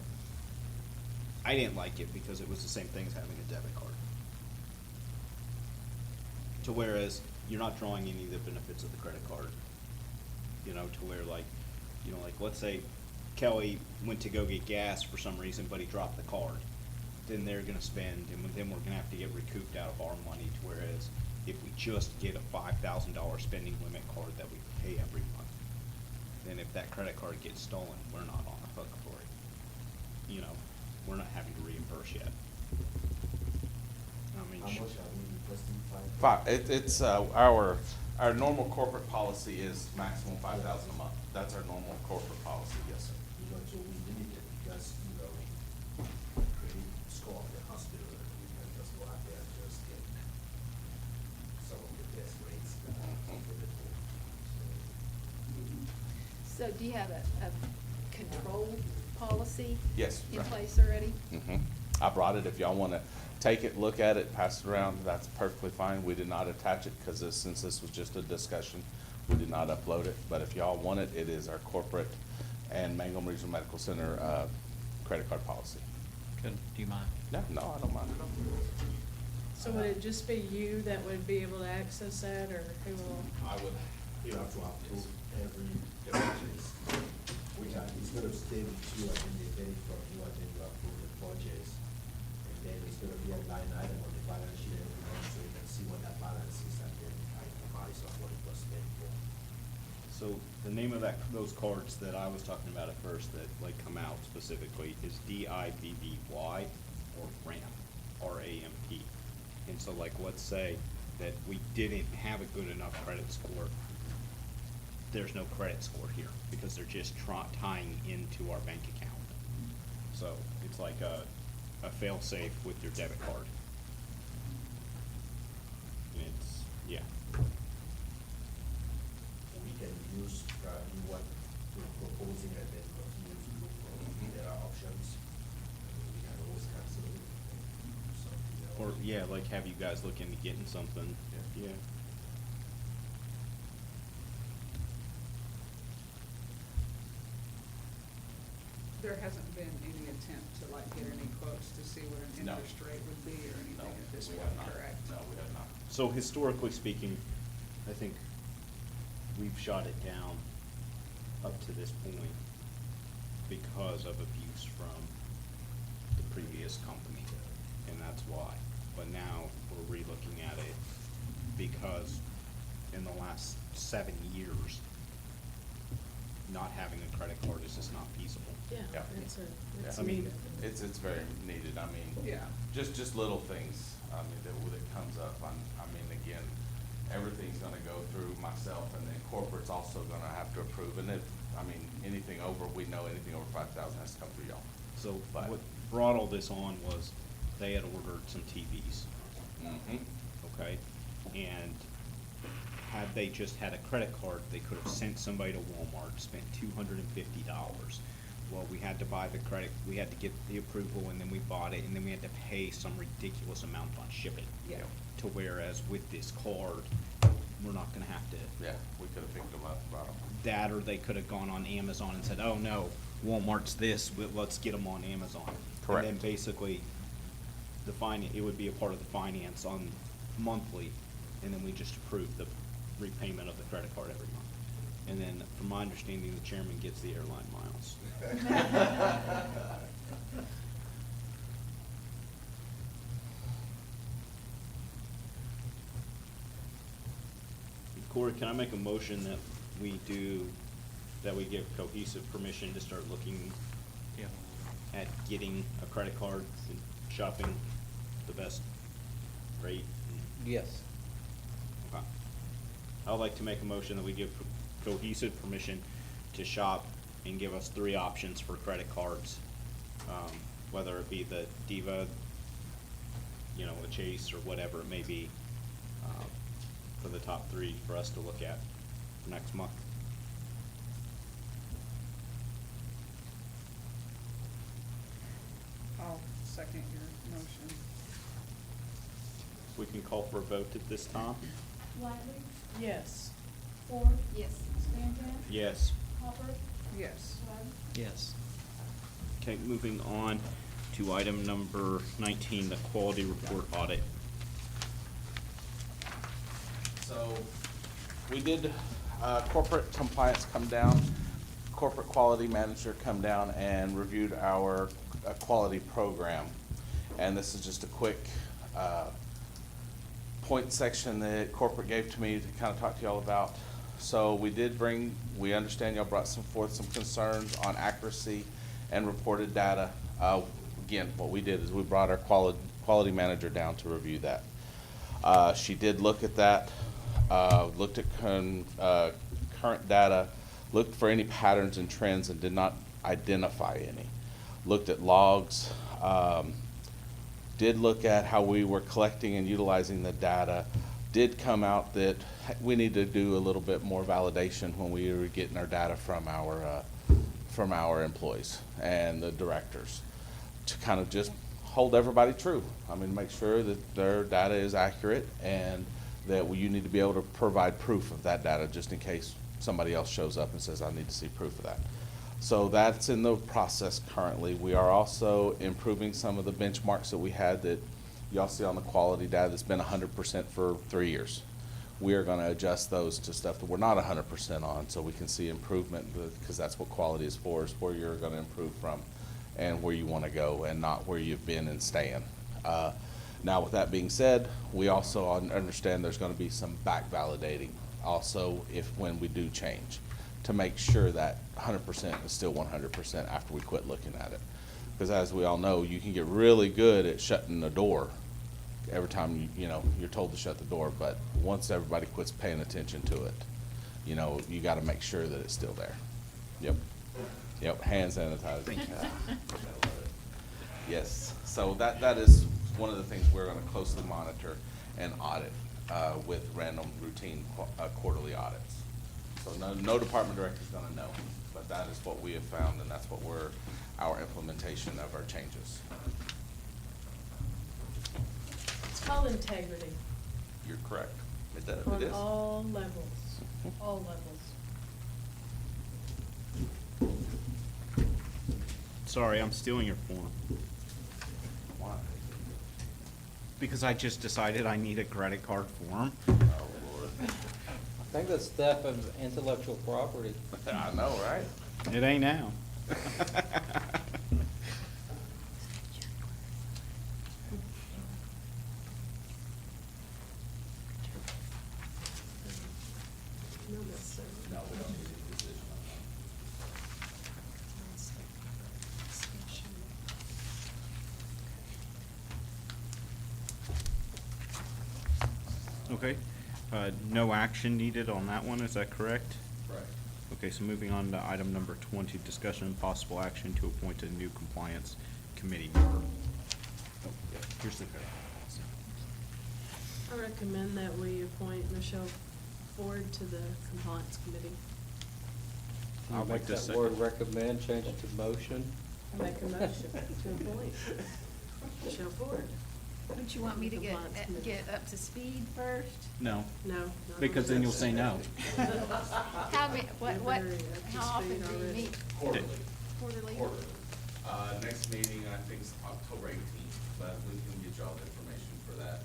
I didn't like it because it was the same thing as having a debit card. To whereas, you're not drawing any of the benefits of the credit card. To where like, let's say Kelly went to go get gas for some reason, but he dropped the card. Then they're gonna spend, and then we're gonna have to get recouped out of our money, to whereas if we just get a $5,000 spending limit card that we pay every month, then if that credit card gets stolen, we're not on the hook for it. We're not having to reimburse yet. I mean, How much are we requesting? It's, our normal corporate policy is maximum 5,000 a month. That's our normal corporate policy, yes, sir. So we limit it because, credit score of the hospital, we can just go out there and just get some of the best rates that are available. So do you have a control policy? Yes. In place already? I brought it. If y'all want to take it, look at it, pass it around, that's perfectly fine. We did not attach it because since this was just a discussion, we did not upload it. But if y'all want it, it is our corporate and Mangum Regional Medical Center credit card policy. Do you mind? No, I don't mind. So would it just be you that would be able to access that, or who will? I would. You have to approve every purchase, which is gonna stay with you, and then they get it from you, and then you approve the purchase. And then it's gonna be a line item on the balance sheet every month, so you can see what that balance is, and then itemize on what it was spent for. so the name of those cards that I was talking about at first that like come out specifically is DIBBY or RAM. our AMP. And so like, let's say that we didn't have a good enough credit score, there's no credit score here, because they're just tying into our bank account. So it's like a fail-safe with your debit card. And it's, yeah. We can use, what we're proposing and then continue to look for, there are options. We can always cancel it and do something else. Or, yeah, like have you guys look into getting something, Yeah. yeah. There hasn't been any attempt to like get any quotes to see what an No. interest rate would be or anything at this We point, have not. correct? No, we have not. So historically speaking, I think we've shot it down up to this point because of abuse from the previous company, and that's why. But now we're re-looking at it because in the last 7 years, not having a credit card is just not feasible. Yeah, Yeah. it's Yeah, it's I mean, needed. it's very needed, I mean. Yeah. Just little things, I mean, that comes up, I mean, again, everything's gonna go through myself, and then corporate's also gonna have to approve, and I mean, anything over, we know anything over 5,000 has to come through y'all. So But- what brought all this on was they had ordered some TVs, Mm-hmm. okay? And had they just had a credit card, they could have sent somebody to Walmart, spent $250. Well, we had to buy the credit, we had to get the approval, and then we bought it, and then we had to pay some ridiculous amount on shipping. Yeah. To whereas with this card, we're not gonna have to. Yeah, we could've picked them up, brought them. That, or they could have gone on Amazon and said, oh no, Walmart's this, let's get them on Amazon. Correct. And then basically, it would be a part of the finance on monthly, and then we just approve the repayment of the credit card every month. And then, from my understanding, the chairman gets the airline miles. Corey, can I make a motion that we give cohesive permission to start looking Yeah. at getting a credit card and shopping the best rate? Yes. Okay. I would like to make a motion that we give cohesive permission to shop and give us 3 options for credit cards. Whether it be the Diva, a Chase, or whatever it may be, for the top 3 for us to look at for next month. I'll second your motion. We can call for a vote at this time? Lively, Yes. Ford, Yes. Stanton, Yes. Hopper, Yes. Webb. Yes. Okay, moving on to item number 19, the quality report audit. So, we did, corporate compliance come down, corporate quality manager come down and reviewed our, quality program. And this is just a quick, point section that corporate gave to me to kind of talk to y'all about. So we understand y'all brought some concerns on accuracy and reported data. Again, what we did is we brought our quality manager down to review that. She did look at that, looked at current data, looked for any patterns and trends and did not identify any. Looked at logs, did look at how we were collecting and utilizing the data, did come out that we need to do a little bit more validation when we were getting our data from our employees and the directors to kind of just hold everybody true. I mean, make sure that their data is accurate and that you need to be able to provide proof of that data just in case somebody else shows up and says, I need to see proof of that. So that's in the process currently. We are also improving some of the benchmarks that we had that y'all see on the quality data that's been 100% for 3 years. We are going to adjust those to stuff that we're not 100% on so we can see improvement, because that's what quality is for where you're going to improve from and where you want to go and not where you've been and staying. Now, with that being said, we also understand there's going to be some back validating also when we do change, to make sure that 100% is still 100% after we quit looking at it. Because as we all know, you can get really good at shutting the door every time you're told to shut the door, but once everybody quits paying attention to it, you gotta make sure that it's still there. Yep, hand sanitizer. Yes, so that is one of the things we're gonna closely monitor and audit, with random routine quarterly audits. So no department director's gonna know, but that is what we have found, and that's what our implementation of our changes. It's called integrity You're correct. It does, it on is. all levels, all levels. Sorry, I'm stealing your form. Why? Because I just decided I need a credit card form. Oh, Lord. I think that's theft of intellectual property. I know, right? It ain't now. Not necessarily. No, we don't need a decision on that. Okay, no action needed on that one, is that correct? Correct. Okay, so moving on to item number 20, discussion and possible action to appoint a new compliance committee member. Oh, yeah, here's the code. I recommend that we appoint Michelle Ford to the compliance committee. I'll Make make that this word recommend, change it to motion. I make a motion to appoint Michelle Ford. Would you want me to Compliance committee. get up to speed first? No, No. not because then you'll say no. How Very up to how often speed do you already. meet? Quarterly. Quarterly? Next meeting, I think, is October 18th, but we can get y'all the information for that.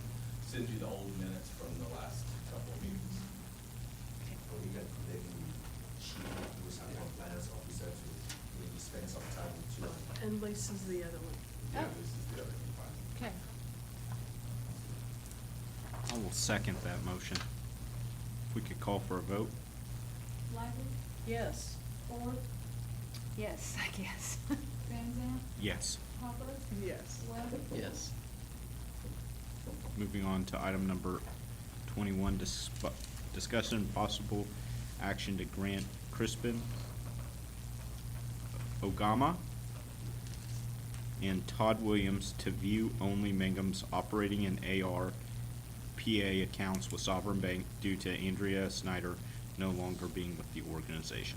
Send you the old minutes from the last couple of meetings. Or we can connect with Chief, who is our compliance officer, to maybe spend some time with you. And Lisa's the other one. Yeah, Oh. this is the other compliance. Okay. I will second that motion. If we could call for a vote? Lively, Yes. Ford, Yes, I guess. Van Zant, Yes. Hopper, Yes. Webb, Yes. Moving on to item number 21, discussion and possible action to grant Crispin Ogama and Todd Williams to view only Mangum's operating and AR PA accounts with Sovereign Bank due to Andrea Snyder no longer being with the organization.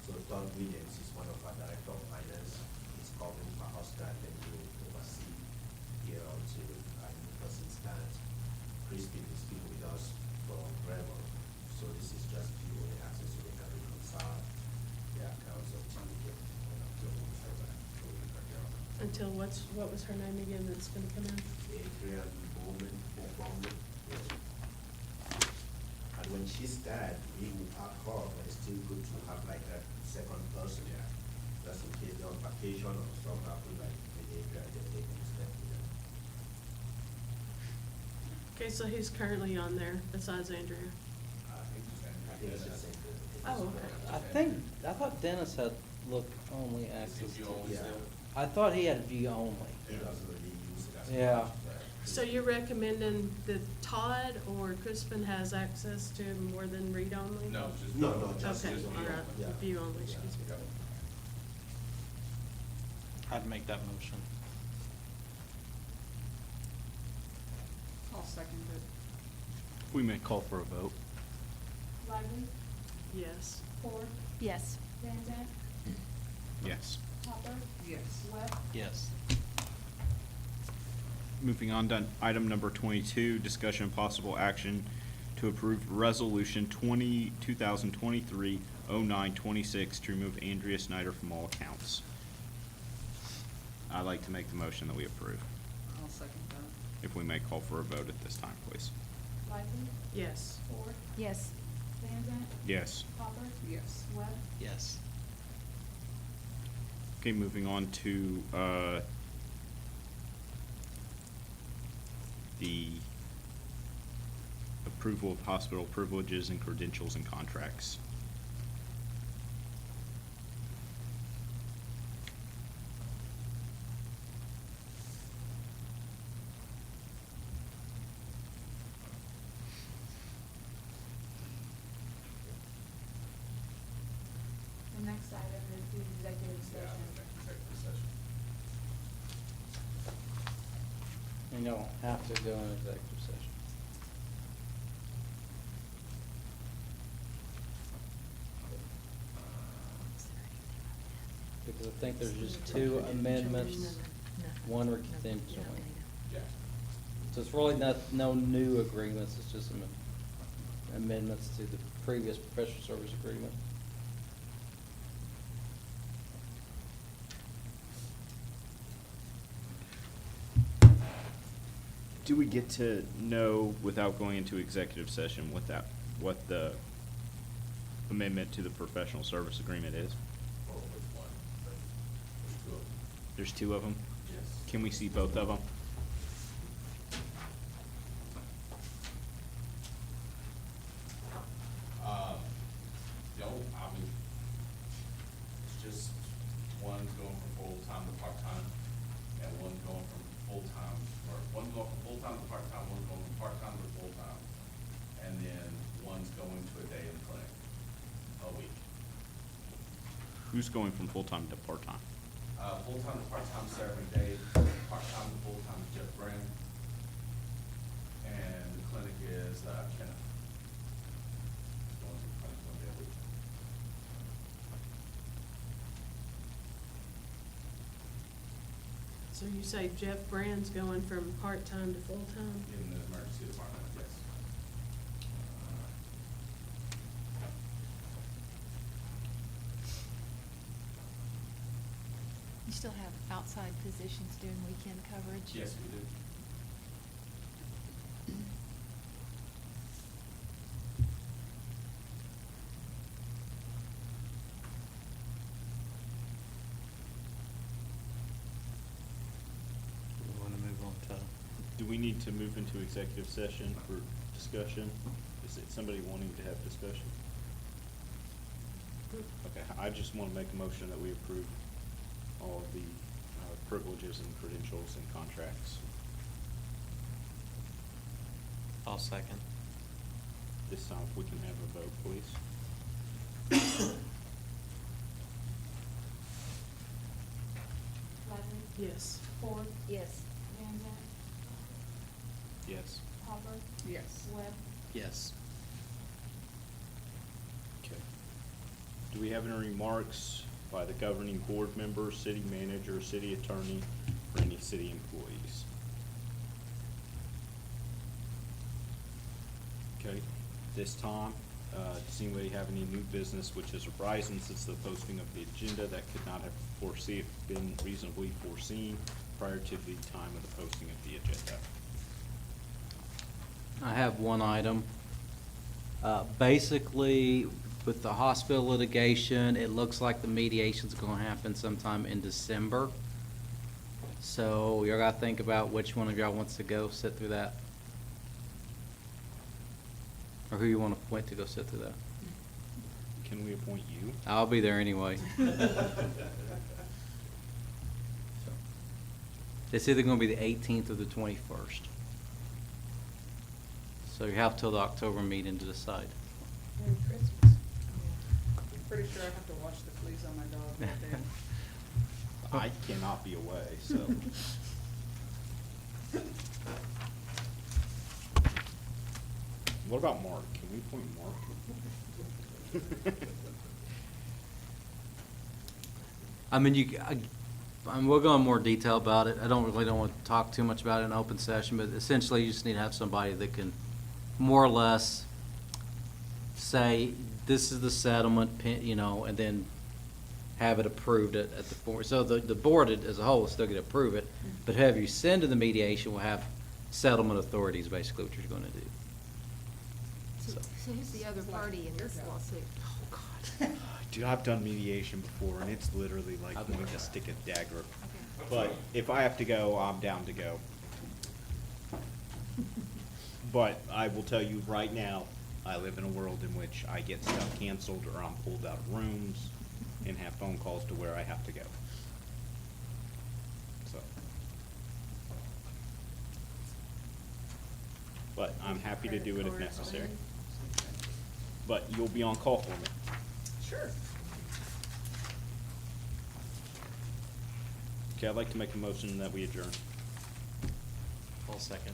So Todd Williams is one of our director of finance. He's covering for us that and will oversee here until our new person starts. Crispin is been with us for forever. So this is just the only access so they can reconcile their accounts until we get Until what was her name again that's gonna come in? Adrian Bowman, and when she's dead, we will have her, but it's still good to have like a second person there. Just in case they're on vacation or something happen, like with Adrian, they can step in. Okay, so who's currently on there besides Andrea? I think it's the same thing. Oh, okay. I thought Dennis had look-only access If you to only Yeah. still. I thought he had view only. He doesn't really use it as Yeah. much, but So you're recommending that Todd or Crispin has access to more than read-only? No, just. No, just Okay, just all view right, only. Yeah. view only, excuse me. Yep. I'd make that motion. I'll second it. We may call for a vote. Lively, Yes. Ford, Yes. Van Zant, Yes. Hopper, Yes. Webb, Yes. Moving on to item number 22, discussion and possible action to approve resolution 2023-09-26 to remove Andrea Snyder from all accounts. I'd like to make the motion that we approve. I'll second that. If we may call for a vote at this time, please. Lively, Yes. Ford, Yes. Van Zant, Yes. Hopper, Yes. Webb, Yes. Okay, moving on to, the approval of hospital privileges and credentials and contracts. next item is the executive Yeah, session. executive session. You don't have to go in executive session. Because I think there's just two amendments, one retention. Yeah. So it's really no new agreements, it's just amendments to the previous professional service agreement. Do we get to know, without going into executive session, what the amendment to the professional service agreement is? Or which one? There's two of them. There's two of them? Yes. Can we see both of them? No, I mean, it's just one's going from full-time to part-time, and one's going from full-time, or one's going from full-time to part-time, one's going from part-time to full-time, and then one's going to a day in clinic a week. Who's going from full-time to part-time? Full-time to part-time, Sarah McDade, part-time to full-time, Jeff Brand, and the clinic is, Kenneth. Going to the clinic one day a week. So you say Jeff Brand's going from part-time to full-time? In the emergency department, yes. You still have outside physicians doing weekend coverage? Yes, we do. We want to move on to. Do we need to move into executive session for discussion? Is it somebody wanting to have discussion? Okay, I just want to make a motion that we approve all of the privileges and credentials and contracts. I'll second. This time, if we can have a vote, please. Lively, Yes. Ford, Yes. Van Zant, Yes. Hopper, Yes. Webb. Yes. Okay. Do we have any remarks by the governing board member, city manager, city attorney, or any city employees? Okay, this time, does anybody have any new business which has arisen since the posting of the agenda that could not have been reasonably foreseen prior to the time of the posting of the agenda? I have one item. Basically, with the hospital litigation, it looks like the mediation's gonna happen sometime in December. So y'all gotta think about which one of y'all wants to go sit through that. Or who you wanna appoint to go sit through that. Can we appoint you? I'll be there anyway. It's either gonna be the 18th or the 21st. So you have till the October meeting to decide. Merry Christmas. I'm pretty sure I have to watch the fleas on my dog that day. I cannot be away, so. What about Mark? Can we appoint Mark? I mean, we'll go in more detail about it. I don't want to talk too much about it in open session, but essentially you just need to have somebody that can more or less say, this is the settlement, and then have it approved at the board. So the board as a whole will still get to approve it, but whoever you send to the mediation will have settlement authorities, basically what you're going to do. So who's the other party in this lawsuit? Oh, God. Dude, I've done mediation before, and it's literally like I've wanting done to that. stick a dagger. Okay. But if I have to go, I'm down to go. But I will tell you right now, I live in a world in which I get stuff canceled or I'm pulled out of rooms and have phone calls to where I have to go. So. But I'm happy to do it if necessary. But you'll be on call for me. Sure. Okay, I'd like to make a motion that we adjourn. I'll second.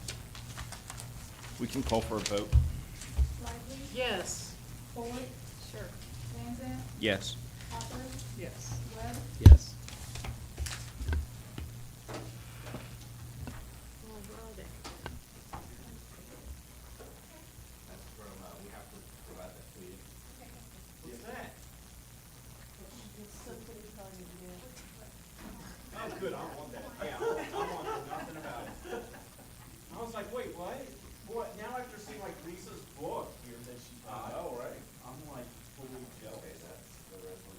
We can call for a vote. Lively, Yes. Bullock, Sure. Van Zant, Yes. Hopper, Yes. Webb, Yes. Alrighty. That's from, we have to provide that to you. What's that? Oh, good, I want that. Yeah, I want nothing about it. I was like, wait, what? Boy, now after seeing like Lisa's book here that she found, know, right? I'm like, fully jealous. Okay, that's the resolution.